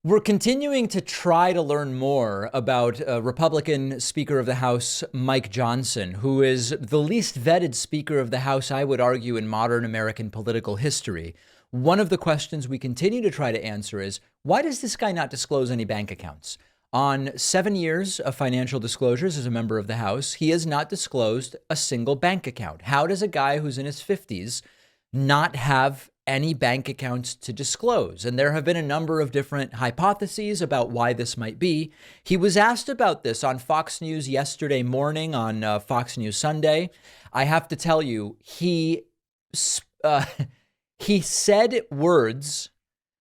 We're continuing to try to learn more about Republican Speaker of the House, Mike Johnson, who is the least vetted Speaker of the House, I would argue, in modern American political history. One of the questions we continue to try to answer is, why does this guy not disclose any bank accounts? On 7 years of financial disclosures as a member of the House, he has not disclosed a single bank account. How does a guy who's in his 50s not have any bank accounts to disclose? And there have been a number of different hypotheses about why this might be. He was asked about this on Fox News yesterday morning, on Fox News Sunday. I have to tell you, he said words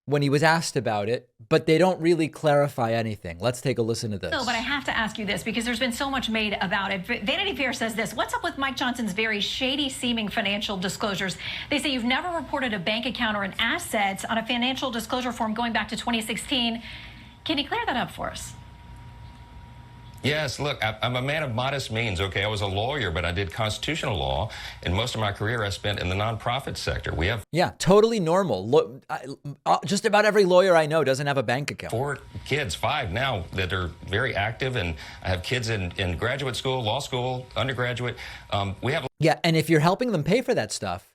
when he was asked about it, but they don't really clarify anything. Let's take a listen to this. No, but I have to ask you this because there's been so much made about it. Vanity Fair says this: what's up with Mike Johnson's very shady seeming financial disclosures? They say you've never reported a bank account or an asset on a financial disclosure form going back to 2016. Can you clear that up for us? Yes, look, I'm a man of modest means, okay? I was a lawyer, but I did constitutional law, and most of my career I spent in the nonprofit sector. We have totally normal. Just about every lawyer I know doesn't have a bank account. 4 kids, 5 now, that are very active, and I have kids in graduate school, law school, undergraduate. We have and if you're helping them pay for that stuff,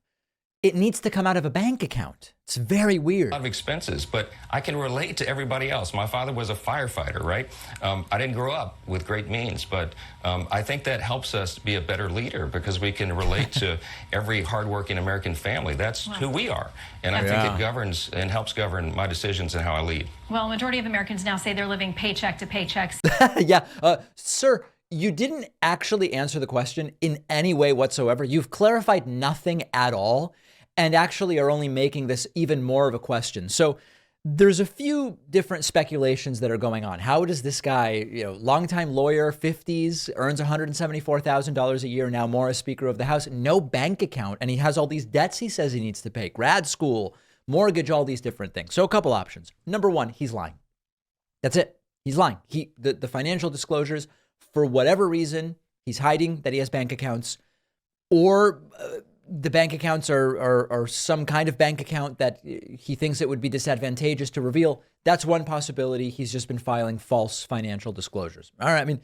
it needs to come out of a bank account. It's very weird. a lot of expenses, but I can relate to everybody else. My father was a firefighter, right? I didn't grow up with great means, but I think that helps us be a better leader because we can relate to every hardworking American family. That's who we are. And I think it governs and helps govern my decisions and how I lead. Well, a majority of Americans now say they're living paycheck to paycheck. Sir, you didn't actually answer the question in any way whatsoever. You've clarified nothing at all, and actually are only making this even more of a question. So there's a few different speculations that are going on. How does this guy, longtime lawyer, 50s, earns $174,000 a year, now more as Speaker of the House, no bank account, and he has all these debts he says he needs to pay, grad school, mortgage, all these different things. So a couple options. Number one, he's lying. That's it. He's lying. The financial disclosures, for whatever reason, he's hiding that he has bank accounts, or the bank accounts are some kind of bank account that he thinks it would be disadvantageous to reveal. That's one possibility. He's just been filing false financial disclosures. All right. I mean,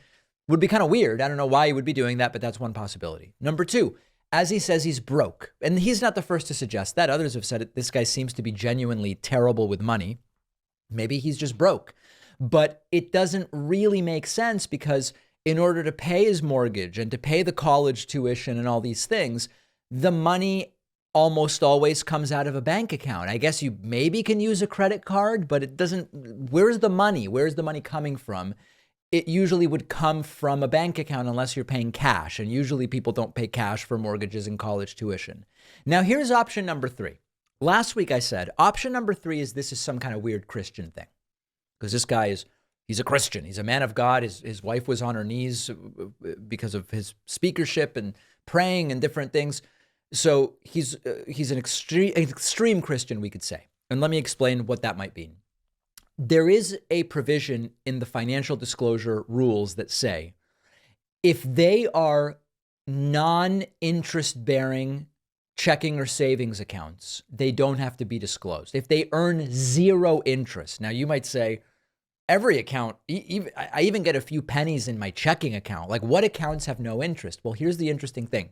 would be kind of weird. I don't know why he would be doing that, but that's one possibility. Number two, as he says, he's broke. And he's not the first to suggest that. Others have said it. This guy seems to be genuinely terrible with money. Maybe he's just broke. But it doesn't really make sense because in order to pay his mortgage and to pay the college tuition and all these things, the money almost always comes out of a bank account. I guess you maybe can use a credit card, but it doesn't. Where's the money? Where's the money coming from? It usually would come from a bank account unless you're paying cash. And usually people don't pay cash for mortgages and college tuition. Now, here's option number 3. Last week I said option number 3 is this is some kind of weird Christian thing. Because this guy he's a Christian. He's a man of God. His wife was on her knees because of his speakership and praying and different things. So he's an extreme Christian, we could say. And let me explain what that might mean. There is a provision in the financial disclosure rules that say if they are non-interest bearing checking or savings accounts, they don't have to be disclosed. If they earn 0 interest. Now you might say, every account, I even get a few pennies in my checking account. Like, what accounts have no interest? Well, here's the interesting thing.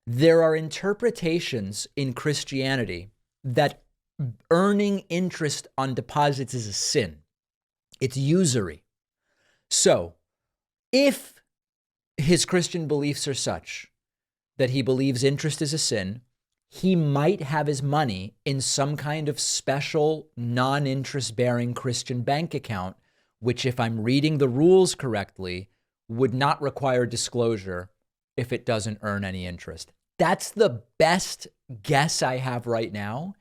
There are interpretations in Christianity that earning interest on deposits is a sin. It's usury. So if his Christian beliefs are such that he believes interest is a sin, he might have his money in some kind of special non-interest bearing Christian bank account, which, if I'm reading the rules correctly, would not require disclosure if it doesn't earn any interest. That's the best guess I have right now.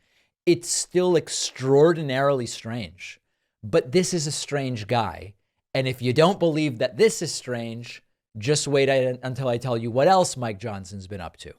It's still extraordinarily strange, but this is a strange guy. And if you don't believe that this is strange, just wait until I tell you what else Mike Johnson's been up to.